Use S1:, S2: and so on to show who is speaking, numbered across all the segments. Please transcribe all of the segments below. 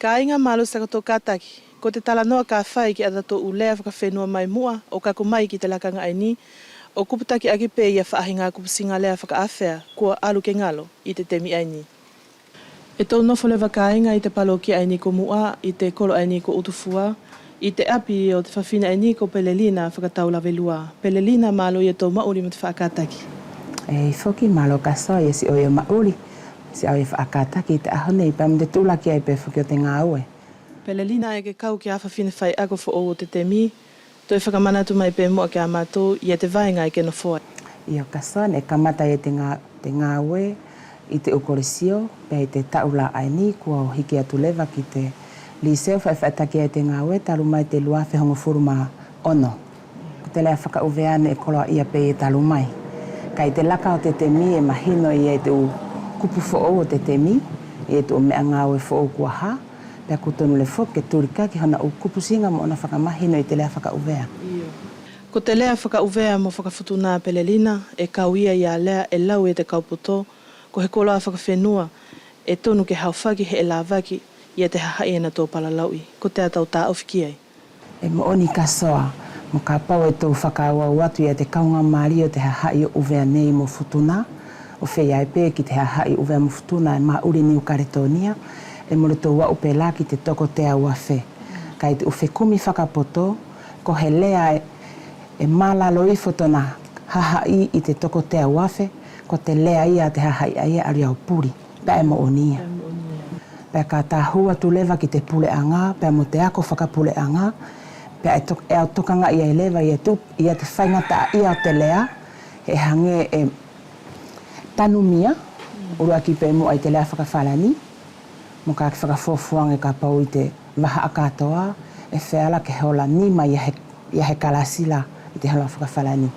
S1: Ka inga malo sa kato kataki, ko te talanoa ka whai ki atato ulea whakawhenua mai mua o kako mai ki te lakanga aini, o kuputaki ake pe ia whaahinga kupusinga lea whakaawhea kua alu ke ngalo i te temi aini. E tau nofo le wakainga i te palo ki aini ko mua, i te kolo aini ko utufua, i te api o te whawhina aini ko Pelelina Fakataulavelua. Pelelina malo i tau mauri mo te whaakataki.
S2: E foki malo kasoa i si o ia mauri. Si au e whaakataki te ahone i pam te tūlaki ai pe whuki o te ngā ue.
S1: Pelelina e ke kau ki a whawhina whai ako fo o te temi, toi whakamanatu mai pe mua ki a mātou i te vaenga i ke no foa.
S2: I o kasoa ne kamata i te ngā ue i te ukorisio, pe i te taula aini kua o hiki atu lewa ki te lycée whaitaki ai te ngā ue, talu mai te lua whehongo furuma ono. Ko te lea whaka Uvea ne e koloa ia pe i talu mai. Ka i te laka o te temi e mahino i e te kupu fo'o o te temi, e tu o mea ngā ue fo'o kua ha, pia kutonu le fo'o ke turika ki hana u kupu singa mo ona whakamahino i te lea whaka Uvea.
S1: Ko te lea whaka Uvea mo whakafutuna Pelelina, e kauia i a lea e lau e te kaupoto, ko he koloa whakawhenua, e tonu ke hauwhaki he e lawaki, i a te hahai e na tō palalaui, ko te atau tā awhiki ai.
S2: E mo oni kasoa, mo ka pau e tō whakaua watu i a te kaunga maari o te hahai o Uvea nei mo Futuna, o whea ai pē ki te hahai Uvea mo Futuna e maa uri niu karetonia, e moro tō wa upe la ki te toko te aua whe. Ka i te uwhe kumi whakapoto, ko he lea e malalo i fotona hahai i te toko te aua whe, ko te lea ia te hahai ai ari au puri, pē mo onia. Pē ka tā hua tu lewa ki te pule anga, pē mo te ako whakapule anga, pē e au tokanga ia i lewa i a te whaingata ia o te lea, he hange e tanumia, urua ki pē mo ai te lea whakawhalani, mo ka ki whakafofuanga ka pau i te waha akatoa, e wheala ke hola nima ia he kalasila i te hola whakawhalani.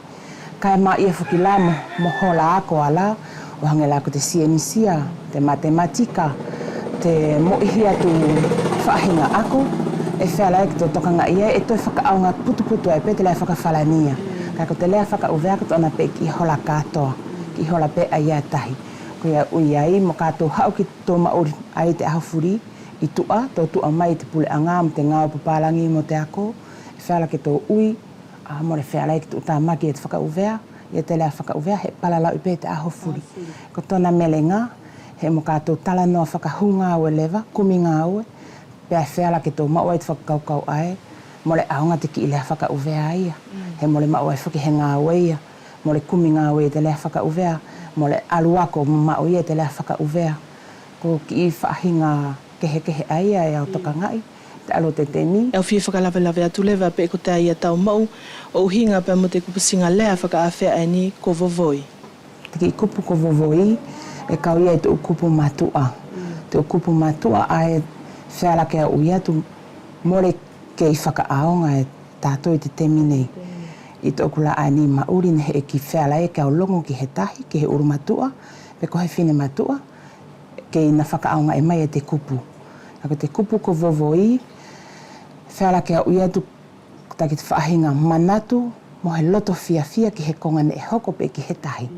S2: Ka e maa ia whakila mo hola ako ala, o hange la ko te sienisia, te matematika, te moihia tu whaahinga ako, e wheala e ki tō tokanga ia, e toi whakaaunga putu ai pe te lea whakawhalania. Ka ko te lea whaka Uvea ko tōna pe ki hola katoa, ki hola pe ai a tahi. Ko ia ui ai, mo kātou hau ki tō mauri ai te ahawhuri, i tua, tō tua mai te pule anga, mo te ngāo papalangi mo te ako, e wheala ki tō ui, mo re wheala e ki tō tā maki e te whaka Uvea, i te lea whaka Uvea, he palalau i pe te ahawhuri. Ko tōna melenga, he mo kātou talanoa whakahunga ue lewa, kumi ngā ue, pia wheala ki tō maua i te whakakaukau ai, mo le aunga te ki i lea whaka Uvea ia, he mo le maua i whaki he ngā ue ia, mo le kumi ngā ue i te lea whaka Uvea, mo le aluako mau ia te lea whaka Uvea, ko ki i whaahinga kehe ai ai au toka ngai, te alo te temi.
S1: E au whia whakalawelawe atu lewa pe ko te ai a tau mau, o uhinga pe mo te kupusinga lea whakaawhea ai ni ko vovoi.
S2: Te ki kupu ko vovoi, e kau ia i te ukupu matua. Te ukupu matua ai wheala ke au ia tu more ke i whakaaonga e tātou i te temi nei. I te okula ai ni mauri ne he ki wheala e ke au longo ki he tahi, ki he uru matua, pe ko he whine matua, ke i na whakaaonga e mai e te kupu. Ako te kupu ko vovoi, wheala ke au ia tu taki te whaahinga manatu, mo he loto fia ki he konga ne e hoko pe ki he tahi.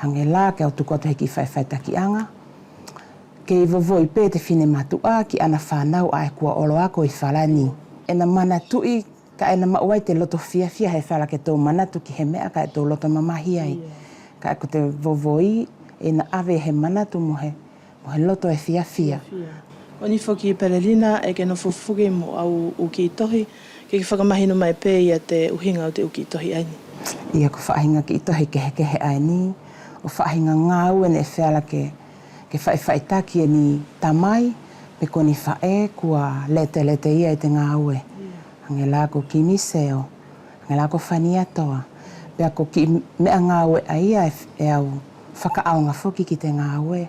S2: Hange la ke au tuku atu he ki whai taki anga, ke i vovoi pe te whine matua ki ana whanau ai kua olo ako i whalani. E na manatui, ka e na mauai te loto fia he whala ke tō manatu ki he mea ka e tō loto mamahi ai. Ka e ko te vovoi, e na ave he manatu mo he loto e fia.
S1: O ni whoki Pelelina e ke no fufuge mo au uki i tohi, ke whakamahino mai pe i a te uhinga o te uki i tohi aini.
S2: Ia ko whaahinga ki i tohi kehe aini, o whaahinga ngā ue ne e wheala ke whaitaki e ni tamai, pe ko ni whae kua lete ia i te ngā ue. Hange la ko ki miseo, hange la ko whaniatoa, pea ko ki mea ngā ue aia e au whakaaonga whoki ki te ngā ue.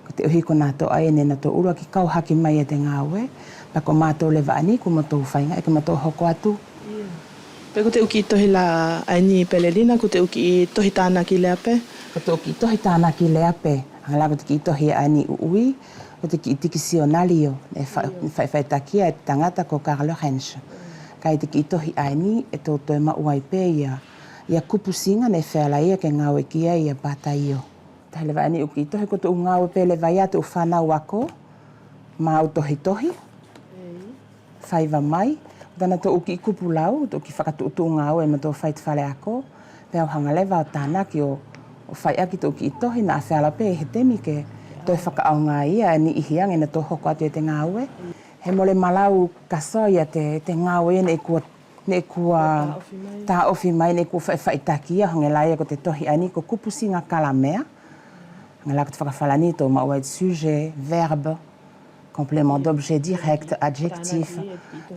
S2: Ko te uhi ko nā tō ai ne nā tō urua ki kauhaki mai e te ngā ue, pea ko mātou lewa ani ko mātou whainga, e ko mātou hoko atu.
S1: Pea ko te uki i tohi la aini Pelelina, ko te uki i tohi tāna ki lea pe?
S2: Ko te uki i tohi tāna ki lea pe, hange la ko te ki i tohi aini ui, ko te ki i tikisionalio, e whaitakia e tangata ko Karlo Hens. Ka i te ki i tohi aini, e tō e mauai pe ia kupu singa ne wheala ia ke ngāwe kia ia pata io. Ta lewa ani uki i tohi ko te ngāwe pe lewa ia te whanau ako, mau tohi. Whaiva mai. Tana to uki kupulau, to ki whakatuutunga au e mato whait whale ako. Pea o hangalewa o tānaki o whai aki to uki tohi na awhiala pe he temi ke toi whakaaunga ia e ni ihiang e na to hoko atu e te ngāue. He mole malau kasoa ia te ngāue ne kua tā ofi mai ne kua whaitakia hangelai ko te tohi ani ko kupusi ngā kalamea. Hangelai ko te whakawhalani tō maua e sujet, verbe, complément d'objet direct, adjectif.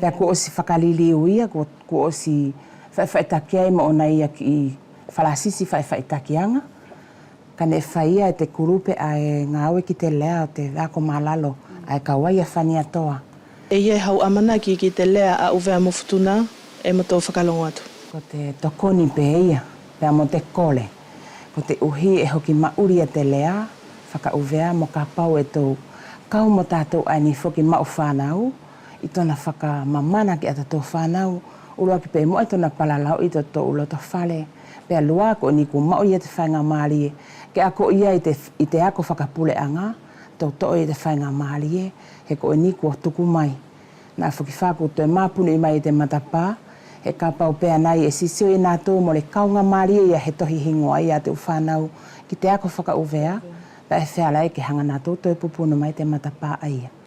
S2: Pea ko osi whakaliliu ia, ko osi whaitakia i maona ia ki whalasisi whaitakianga. Kane whaia e te kurupe a e ngāue ki te lea o te ako malalo a e kawaia whania toa.
S1: E ie hau amanaki ki te lea a Uvea mo Futuna e mo tō whakalongo atu.
S2: Ko te tokoni pe ia, pea mo te kole. Ko te uhi e hoki mauri a te lea, whaka Uvea mo ka pau e tō kau mo tātou aini whoki mau whanau, i tōna whaka mamana ki ata tō whanau, urua ki pe mo i tōna palalau i tō ulo tō whale, pea lua ko ni ku mau i te whainga maari ke ako ia i te ako whakapule anga, tō tō i te whainga maari he ko ni ku tuku mai. Nā whuki whaku tō e māpunu i mai i te matapā, he ka pau pea nai e sisio i nā tō mo le kaunga maari ia he tohi hingoa i a te whanau ki te ako whaka Uvea, pa e whiala e ke hanga nā tō tō e pupunu mai te matapā aia.